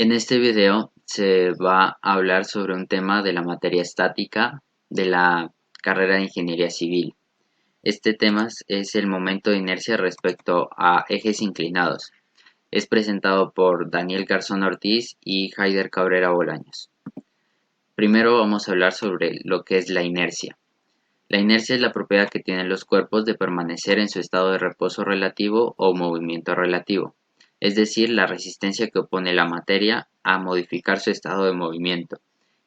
En este video se va a hablar sobre un tema de la materia estática de la carrera de Ingeniería Civil. Este tema es el momento de inercia respecto a ejes inclinados. Es presentado por Daniel Garzón Ortiz y Haider Cabrera Bolaños. Primero vamos a hablar sobre lo que es la inercia. La inercia es la propiedad que tienen los cuerpos de permanecer en su estado de reposo relativo o movimiento relativo, es decir, la resistencia que opone la materia a modificar su estado de movimiento,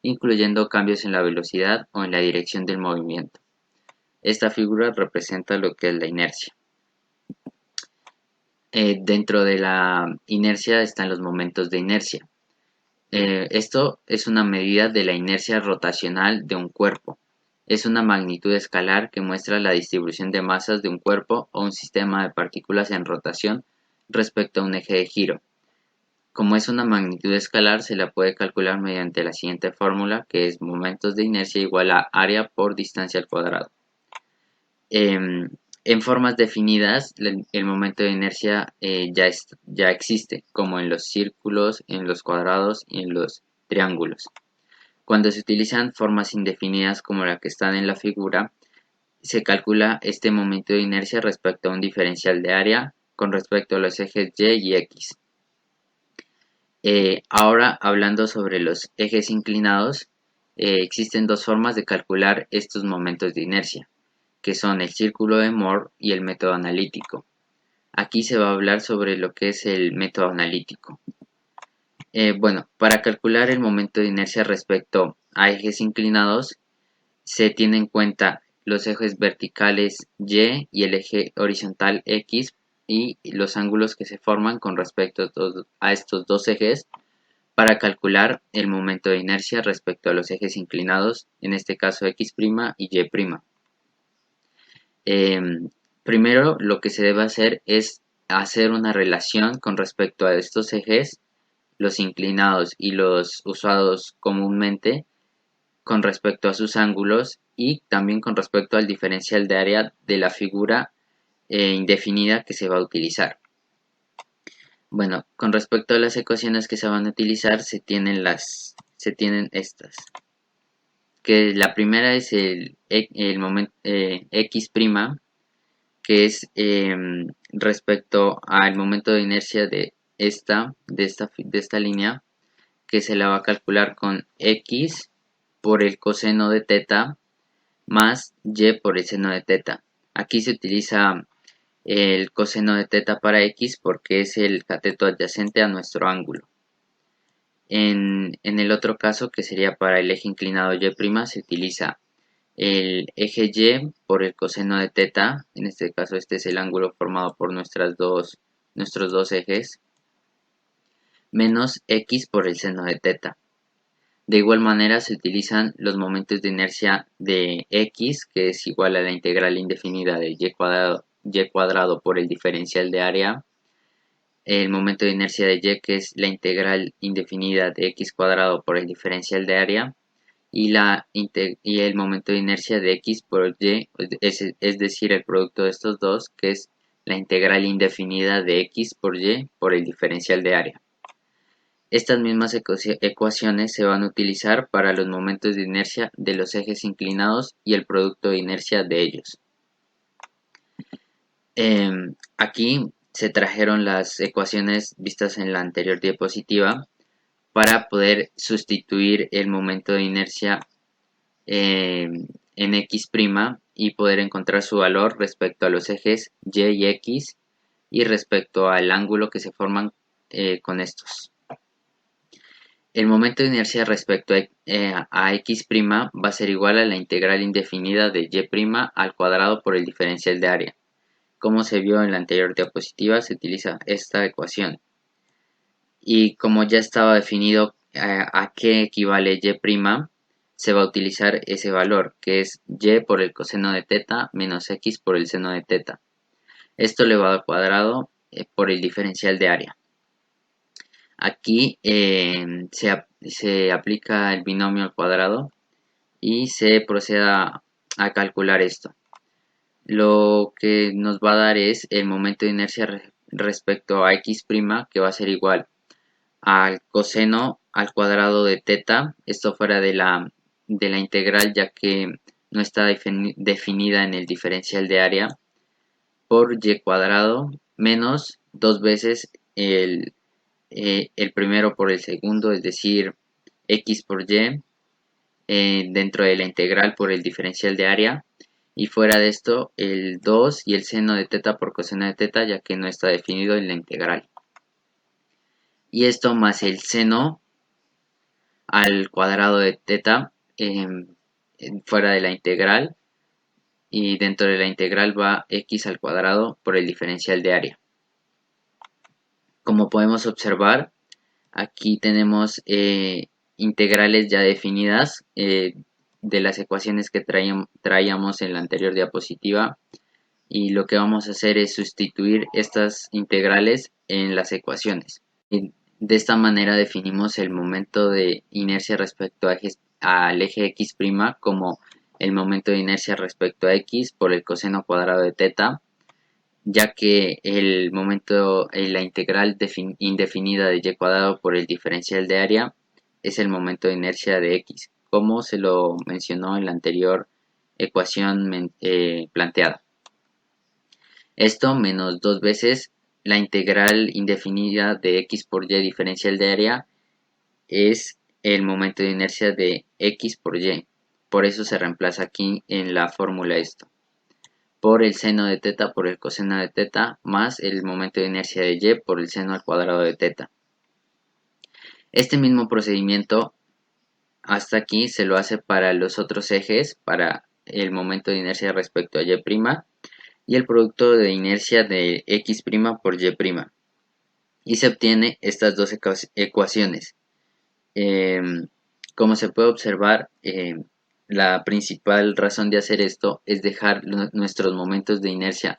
incluyendo cambios en la velocidad o en la dirección del movimiento. Esta figura representa lo que es la inercia. Dentro de la inercia están los momentos de inercia. Esto es una medida de la inercia rotacional de un cuerpo. Es una magnitud escalar que muestra la distribución de masas de un cuerpo o un sistema de partículas en rotación respecto a un eje de giro. Como es una magnitud escalar, se la puede calcular mediante la siguiente fórmula, que es momentos de inercia igual a área por distancia al cuadrado. En formas definidas, el momento de inercia ya existe, como en los círculos, en los cuadrados y en los triángulos. Cuando se utilizan formas indefinidas como la que están en la figura, se calcula este momento de inercia respecto a un diferencial de área con respecto a los ejes Y y X. Ahora, hablando sobre los ejes inclinados, existen dos formas de calcular estos momentos de inercia, que son el círculo de Moore y el método analítico. Aquí se va a hablar sobre lo que es el método analítico. Bueno, para calcular el momento de inercia respecto a ejes inclinados, se tienen en cuenta los ejes verticales Y el eje horizontal X y los ángulos que se forman con respecto a estos dos ejes para calcular el momento de inercia respecto a los ejes inclinados, en este caso X' y Y'. Primero lo que se debe hacer es hacer una relación con respecto a estos ejes, los inclinados y los usados comúnmente, con respecto a sus ángulos y también con respecto al diferencial de área de la figura indefinida que se va a utilizar. Bueno, con respecto a las ecuaciones que se van a utilizar, se tienen estas, que la primera es el momento X', que es respecto al momento de inercia de esta línea, que se la va a calcular con X por el coseno de teta más Y por el seno de teta. Aquí se utiliza el coseno de teta para X porque es el cateto adyacente a nuestro ángulo. En el otro caso, que sería para el eje inclinado Y', se utiliza el eje Y por el coseno de teta. En este caso, este es el ángulo formado por nuestros dos ejes, menos X por el seno de teta. De igual manera se utilizan los momentos de inercia de X, que es igual a la integral indefinida de y cuadrado por el diferencial de área, el momento de inercia de Y, que es la integral indefinida de X cuadrado por el diferencial de área, y el momento de inercia de X por Y, es decir, el producto de estos dos, que es la integral indefinida de X por Y por el diferencial de área. Estas mismas ecuaciones se van a utilizar para los momentos de inercia de los ejes inclinados y el producto de inercia de ellos. Aquí se trajeron las ecuaciones vistas en la anterior diapositiva para poder sustituir el momento de inercia en X' y poder encontrar su valor respecto a los ejes Y y X y respecto al ángulo que se forman con estos. El momento de inercia respecto a X' va a ser igual a la integral indefinida de Y' al cuadrado por el diferencial de área. Como se vio en la anterior diapositiva, se utiliza esta ecuación. Y como ya estaba definido a qué equivale Y', se va a utilizar ese valor, que es Y por el coseno de teta menos X por el seno de teta. Esto elevado al cuadrado por el diferencial de área. Aquí se aplica el binomio al cuadrado y se procede a calcular esto. Lo que nos va a dar es el momento de inercia respecto a X', que va a ser igual al coseno al cuadrado de teta, esto fuera de la integral ya que no está definida en el diferencial de área, por y cuadrado menos dos veces el primero por el segundo, es decir, x por y, dentro de la integral por el diferencial de área, y fuera de esto el 2 y el seno de teta por coseno de teta, ya que no está definido en la integral. Y esto más el seno al cuadrado de teta fuera de la integral, y dentro de la integral va x al cuadrado por el diferencial de área. Como podemos observar, aquí tenemos integrales ya definidas de las ecuaciones que traíamos en la anterior diapositiva, y lo que vamos a hacer es sustituir estas integrales en las ecuaciones. Y de esta manera definimos el momento de inercia respecto al eje x' como el momento de inercia respecto a x por el coseno cuadrado de teta, ya que el momento, la integral indefinida de y cuadrado por el diferencial de área es el momento de inercia de x, como se lo mencionó en la anterior ecuación planteada. Esto menos dos veces la integral indefinida de x por y diferencial de área es el momento de inercia de x por y. Por eso se reemplaza aquí en la fórmula esto. Por el seno de teta por el coseno de teta más el momento de inercia de y por el seno al cuadrado de teta. Este mismo procedimiento hasta aquí se lo hace para los otros ejes, para el momento de inercia respecto a y' y el producto de inercia de x' por y'. Y se obtiene estas dos ecuaciones. Como se puede observar, la principal razón de hacer esto es dejar nuestros momentos de inercia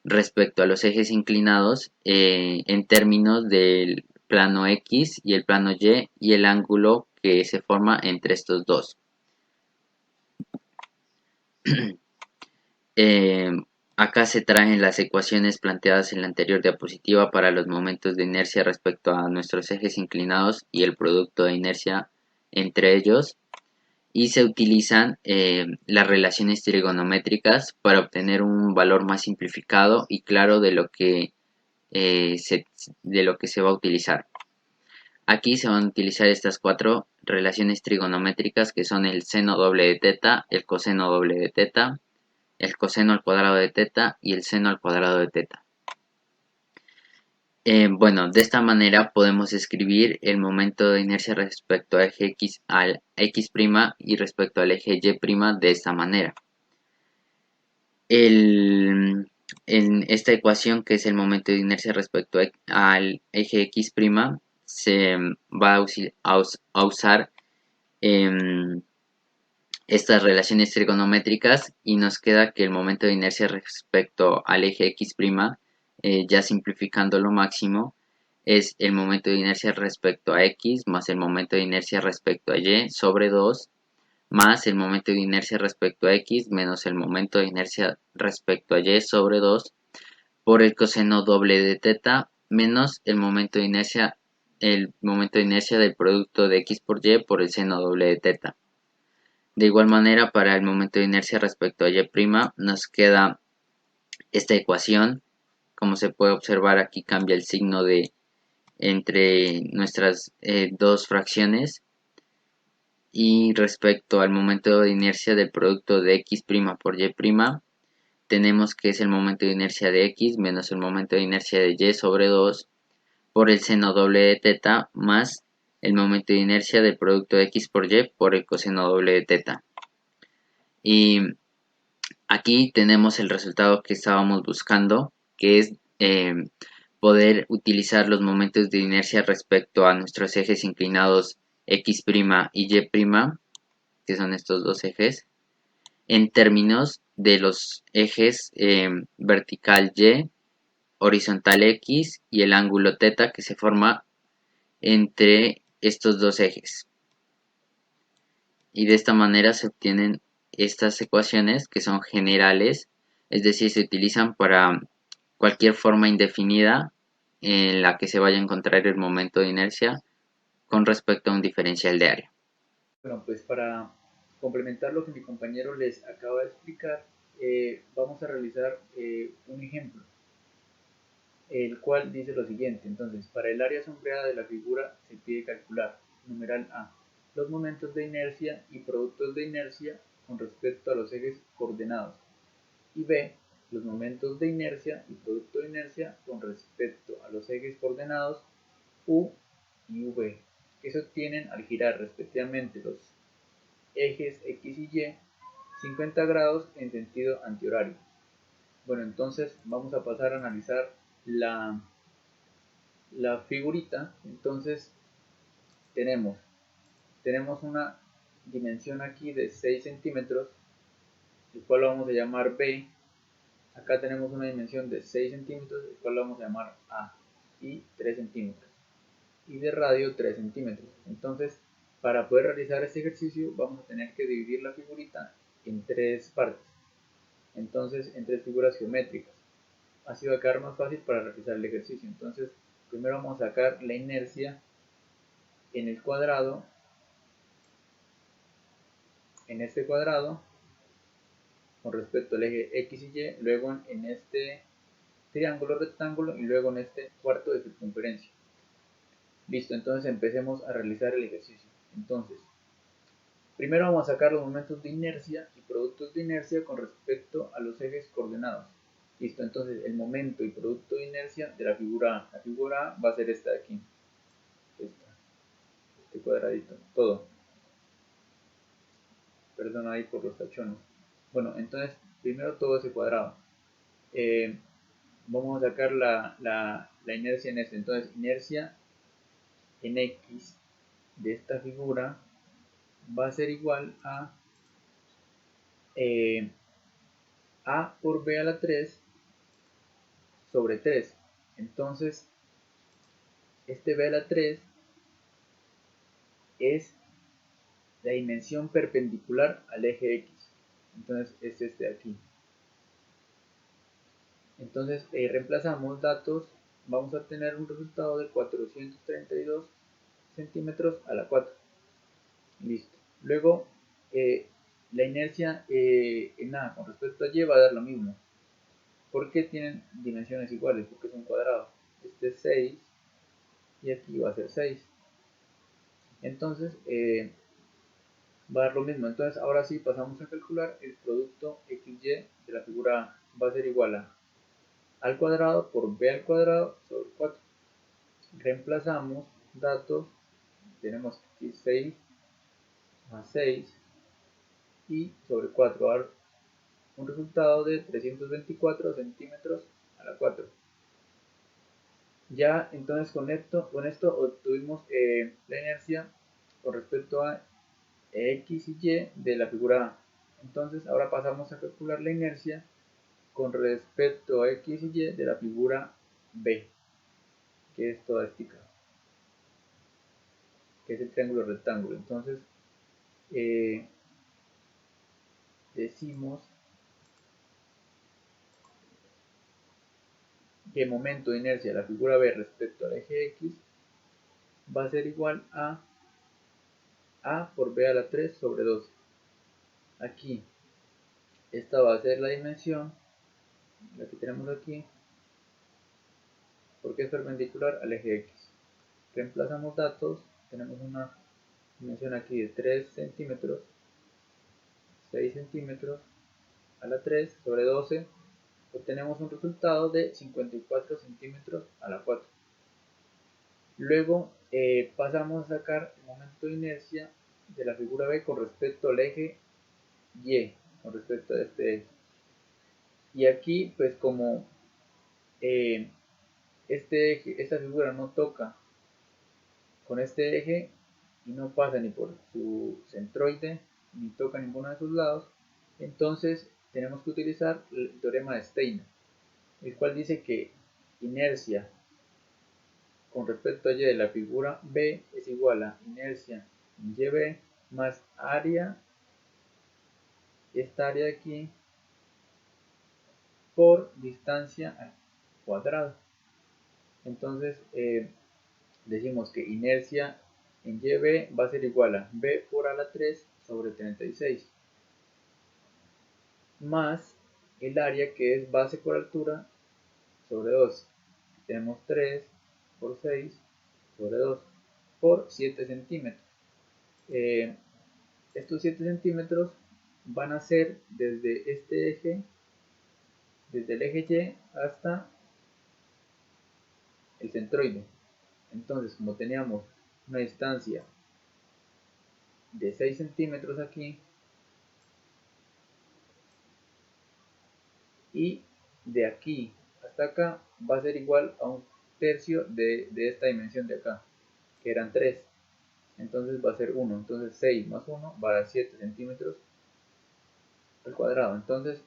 respecto a los ejes inclinados en términos del plano X y el plano Y el ángulo que se forma entre estos dos. Acá se traen las ecuaciones planteadas en la anterior diapositiva para los momentos de inercia respecto a nuestros ejes inclinados y el producto de inercia entre ellos, y se utilizan las relaciones trigonométricas para obtener un valor más simplificado y claro de lo que se va a utilizar. Aquí se van a utilizar estas cuatro relaciones trigonométricas, que son el seno doble de teta, el coseno doble de teta, el coseno al cuadrado de teta y el seno al cuadrado de teta. Bueno, de esta manera podemos escribir el momento de inercia respecto al eje x al x' y respecto al eje y' de esta manera. En esta ecuación, que es el momento de inercia respecto al eje x', se va a usar estas relaciones trigonométricas y nos queda que el momento de inercia respecto al eje x', ya simplificando lo máximo, es el momento de inercia respecto a x más el momento de inercia respecto a y sobre 2 más el momento de inercia respecto a x menos el momento de inercia respecto a y sobre 2 por el coseno doble de teta menos el momento de inercia del producto de x por y por el seno doble de teta. De igual manera, para el momento de inercia respecto a y' nos queda esta ecuación. Como se puede observar, aquí cambia el signo entre nuestras dos fracciones. Y respecto al momento de inercia del producto de x' por y', tenemos que es el momento de inercia de x menos el momento de inercia de y sobre 2 por el seno doble de teta más el momento de inercia del producto de x por y por el coseno doble de teta. Y aquí tenemos el resultado que estábamos buscando, que es poder utilizar los momentos de inercia respecto a nuestros ejes inclinados x' y y', que son estos dos ejes, en términos de los ejes vertical y, horizontal x y el ángulo teta que se forma entre estos dos ejes. Y de esta manera se obtienen estas ecuaciones, que son generales, es decir, se utilizan para cualquier forma indefinida en la que se vaya a encontrar el momento de inercia con respecto a un diferencial de área. Bueno, pues para complementar lo que mi compañero les acaba de explicar, vamos a realizar un ejemplo, el cual dice lo siguiente. Entonces, para el área sombreada de la figura se pide calcular, numeral A, los momentos de inercia y productos de inercia con respecto a los ejes coordenados, y B, los momentos de inercia y producto de inercia con respecto a los ejes coordenados U y V, que se obtienen al girar respectivamente los ejes X y Y 50 grados en sentido antihorario. Bueno, entonces vamos a pasar a analizar la figurita. Entonces tenemos, tenemos una dimensión aquí de 6 centímetros, el cual lo vamos a llamar B. Acá tenemos una dimensión de 6 centímetros, el cual lo vamos a llamar A, y 3 centímetros. Y de radio 3 centímetros. Entonces, para poder realizar este ejercicio, vamos a tener que dividir la figurita en 3 partes. Entonces, en 3 figuras geométricas. Así va a quedar más fácil para realizar el ejercicio. Entonces, primero vamos a sacar la inercia en el cuadrado, en este cuadrado, con respecto al eje X y Y, luego en este triángulo rectángulo y luego en este cuarto de circunferencia. Listo, entonces empecemos a realizar el ejercicio. Entonces, primero vamos a sacar los momentos de inercia y productos de inercia con respecto a los ejes coordenados. Listo, entonces el momento y producto de inercia de la figura A. La figura A va a ser esta de aquí. Este cuadradito, todo. Perdón ahí por los tachones. Bueno, entonces primero todo ese cuadrado. Vamos a sacar la inercia en este. Entonces, inercia en X de esta figura va a ser igual a por B a la 3 sobre 3. Entonces, este B a la 3 es la dimensión perpendicular al eje X. Entonces, es este de aquí. Entonces, reemplazamos datos, vamos a tener un resultado de 432 centímetros a la 4. Listo. Luego, la inercia en A con respecto a Y va a dar lo mismo. ¿Por qué tienen dimensiones iguales? Porque es un cuadrado. Este es 6 y aquí va a ser 6. Entonces, va a dar lo mismo. Entonces, ahora sí pasamos a calcular el producto XY de la figura A. Va a ser igual a al cuadrado por B al cuadrado sobre 4. Reemplazamos datos. Tenemos aquí 6 más 6 y sobre 4 va a dar un resultado de 324 centímetros a la 4. Ya entonces con esto obtuvimos la inercia con respecto a X y Y de la figura A. Entonces ahora pasamos a calcular la inercia con respecto a X y Y de la figura B, que es toda esta, que es el triángulo rectángulo. Entonces eh, decimos que el momento de inercia de la figura B respecto al eje X va a ser igual a por B a la 3 sobre 12. Aquí, esta va a ser la dimensión, la que tenemos aquí, porque es perpendicular al eje X. Reemplazamos datos, tenemos una dimensión aquí de 3 centímetros, 6 centímetros a la 3 sobre 12, obtenemos un resultado de 54 centímetros a la 4. Luego pasamos a sacar el momento de inercia de la figura B con respecto al eje Y, con respecto a este eje. Y aquí, pues como eh, este eje, esta figura no toca con este eje y no pasa ni por su centroide ni toca ninguno de sus lados, entonces tenemos que utilizar el teorema de Steiner, el cual dice que inercia con respecto a Y de la figura B es igual a inercia en YB más área, esta área de aquí, por distancia al cuadrado. Entonces decimos que inercia en YB va a ser igual a B por a la 3 sobre 36 más el área, que es base por altura sobre 2. Tenemos 3 por 6 sobre 2 por 7 centímetros. Estos 7 centímetros van a ser desde este eje, desde el eje Y hasta el centroide. Entonces, como teníamos una distancia de 6 centímetros aquí y de aquí hasta acá va a ser igual a un tercio de esta dimensión de acá, que eran 3. Entonces va a ser 1. Entonces 6 más 1 va a dar 7 centímetros al cuadrado. Entonces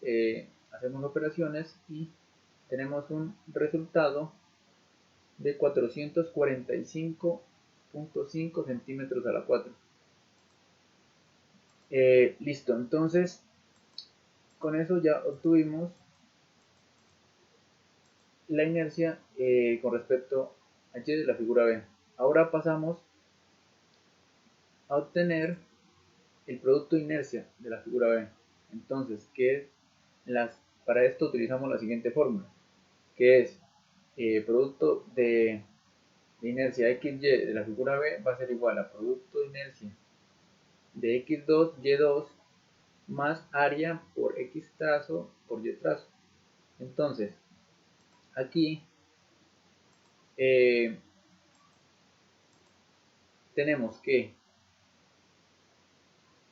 hacemos operaciones y tenemos un resultado de 445.5 centímetros a la 4. Listo, entonces con eso ya obtuvimos la inercia con respecto a Y de la figura B. Ahora pasamos a obtener el producto de inercia de la figura B. Entonces, para esto utilizamos la siguiente fórmula, que es producto de inercia XY de la figura B va a ser igual a producto de inercia de X2, Y2 más área por X trazo por Y trazo. Entonces, aquí tenemos que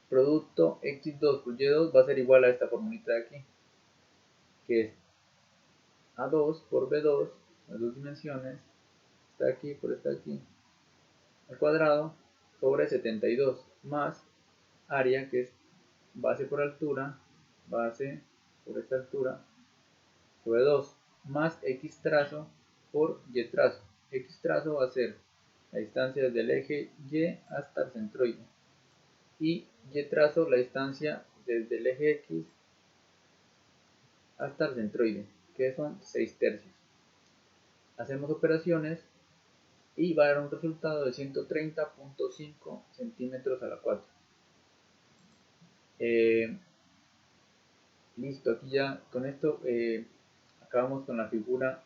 producto X2 por Y2 va a ser igual a esta formulita de aquí, que es A2 por B2, las dos dimensiones, está aquí por está aquí, al cuadrado, sobre 72, más área, que es base por altura, base por esta altura, sobre 2, más X trazo por Y trazo. X trazo va a ser la distancia desde el eje Y hasta el centroide, y Y trazo la distancia desde el eje X hasta el centroide, que son 6 tercios. Hacemos operaciones y va a dar un resultado de 130.5 centímetros a la 4. Listo, aquí ya con esto acabamos con la figura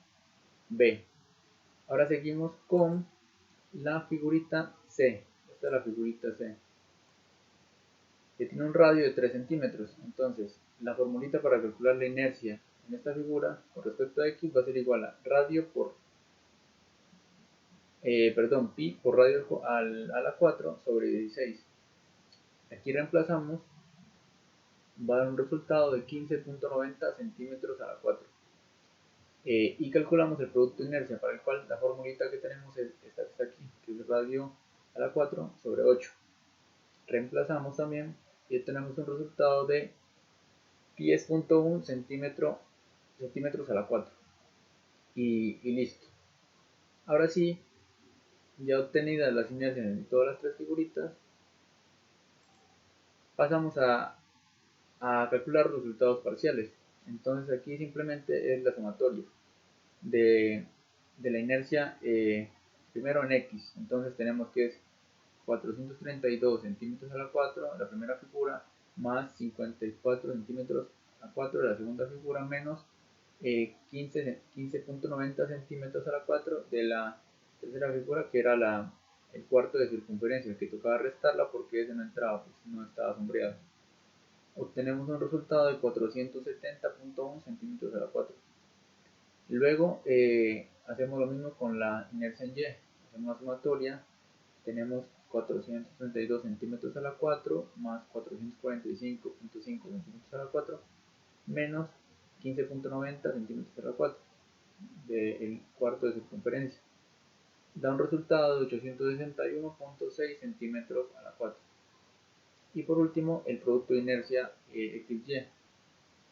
B. Ahora seguimos con la figurita C. Esta es la figurita C, que tiene un radio de 3 centímetros. Entonces, la formulita para calcular la inercia en esta figura con respecto a X va a ser igual a radio por pi por radio a la 4 sobre 16. Aquí reemplazamos, va a dar un resultado de 15.90 centímetros a la 4. Y calculamos el producto de inercia, para el cual la formulita que tenemos es esta que está aquí, que es radio a la 4 sobre 8. Reemplazamos también y tenemos un resultado de 10.1 centímetros a la 4. Y listo. Ahora sí, ya obtenidas las inercias en todas las tres figuritas, pasamos a calcular los resultados parciales. Entonces aquí simplemente es la sumatoria de la inercia primero en X. Entonces tenemos que es 432 centímetros a la 4 la primera figura, más 54 centímetros a 4 de la segunda figura, menos 15.90 centímetros a la 4 de la tercera figura, que era el cuarto de circunferencia, que tocaba restarla porque ese no entraba, pues no estaba sombreado. Obtenemos un resultado de 470.1 centímetros a la 4. Luego hacemos lo mismo con la inercia en Y. Hacemos una sumatoria. Tenemos 432 centímetros a la 4 más 445.5 centímetros a la 4 menos 15.90 centímetros a la 4 del cuarto de circunferencia. Da un resultado de 861.6 centímetros a la 4. Y por último, el producto de inercia XY,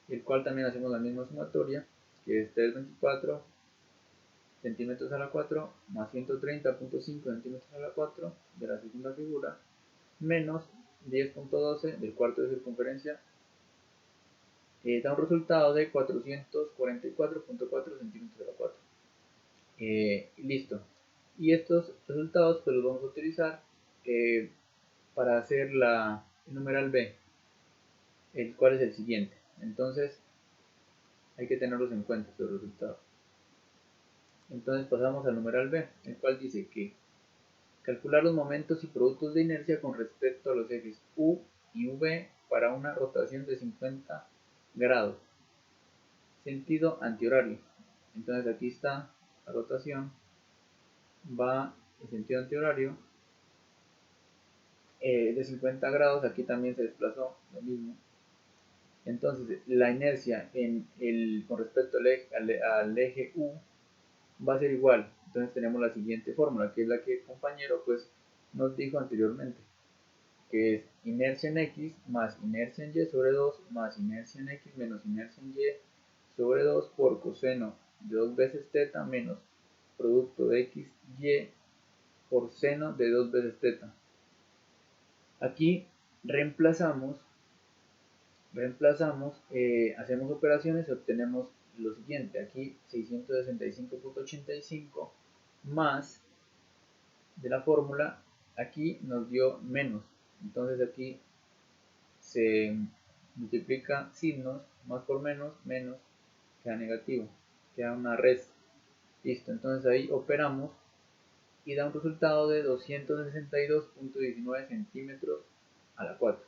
el cual también hacemos la misma sumatoria, que es 324 centímetros a la 4 más 130.5 centímetros a la 4 de la segunda figura, menos 10.12 del cuarto de circunferencia, da un resultado de 444.4 centímetros a la 4. Listo. Y estos resultados pues los vamos a utilizar para hacer el numeral B, el cual es el siguiente. Entonces hay que tenerlos en cuenta estos resultados. Entonces pasamos al numeral B, el cual dice que calcular los momentos y productos de inercia con respecto a los ejes U y V para una rotación de 50 grados, sentido antihorario. Entonces aquí está la rotación, va en sentido antihorario de 50 grados, aquí también se desplazó lo mismo. Entonces la inercia con respecto al eje U va a ser igual. Entonces tenemos la siguiente fórmula, que es la que el compañero pues nos dijo anteriormente, que es inercia en X más inercia en Y sobre 2 más inercia en X menos inercia en Y sobre 2 por coseno de 2 veces teta menos producto de X, Y por seno de 2 veces teta. Aquí reemplazamos, hacemos operaciones y obtenemos lo siguiente. Aquí 665.85 más de la fórmula, aquí nos dio menos. Entonces aquí se multiplica signos, más por menos, queda negativo, queda una resta. Listo, entonces ahí operamos y da un resultado de 262.19 centímetros a la 4.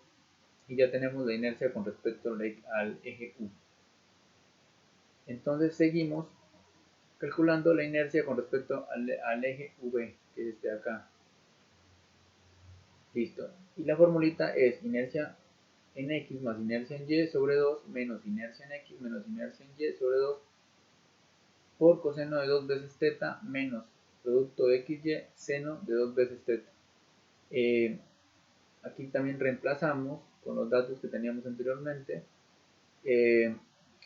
Y ya tenemos la inercia con respecto al eje U. Entonces seguimos calculando la inercia con respecto al eje V, que es este de acá. Listo. Y la formulita es inercia en X más inercia en Y sobre 2 menos inercia en X menos inercia en Y sobre 2 por coseno de 2 veces teta menos producto de XY seno de 2 veces teta. Aquí también reemplazamos con los datos que teníamos anteriormente.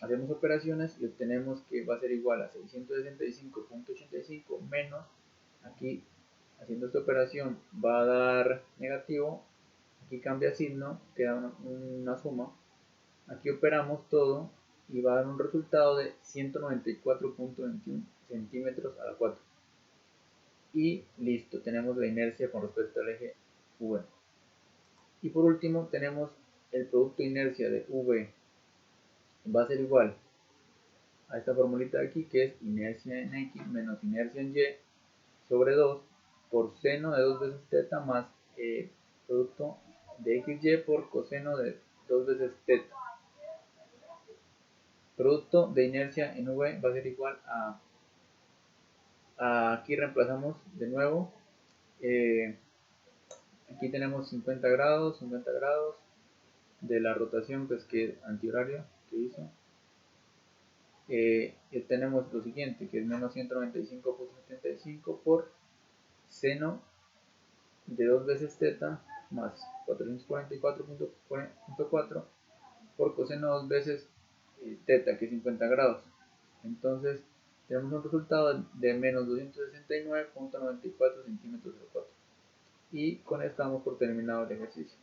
Hacemos operaciones y obtenemos que va a ser igual a 665.85 menos, aquí haciendo esta operación va a dar negativo, aquí cambia signo, queda una suma, aquí operamos todo y va a dar un resultado de 194.21 centímetros a la 4. Y listo, tenemos la inercia con respecto al eje V. Y por último tenemos el producto de inercia de V, va a ser igual a esta formulita de aquí, que es inercia en X menos inercia en Y sobre 2 por seno de 2 veces teta más producto de XY por coseno de 2 veces teta. Producto de inercia en V va a ser igual aquí reemplazamos de nuevo, aquí tenemos 50 grados de la rotación pues que antihorario que hizo. Tenemos lo siguiente, que es menos 195.75 por seno de 2 veces teta más 444.4 por coseno 2 veces teta, que es 50 grados. Entonces tenemos un resultado de menos 269.94 centímetros de 4. Y con esto damos por terminado el ejercicio.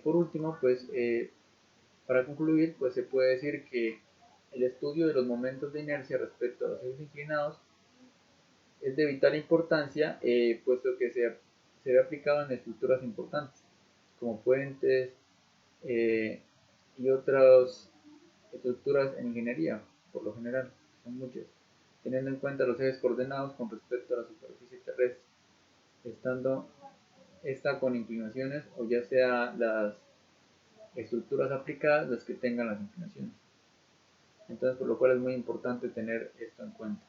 Por último, pues para concluir, pues se puede decir que el estudio de los momentos de inercia respecto a los ejes inclinados es de vital importancia, puesto que se ve aplicado en estructuras importantes, como puentes y otras estructuras en ingeniería, por lo general, son muchas, teniendo en cuenta los ejes coordenados con respecto a la superficie terrestre, estando esta con inclinaciones o ya sea las estructuras aplicadas las que tengan las inclinaciones. Entonces, por lo cual es muy importante tener esto en cuenta.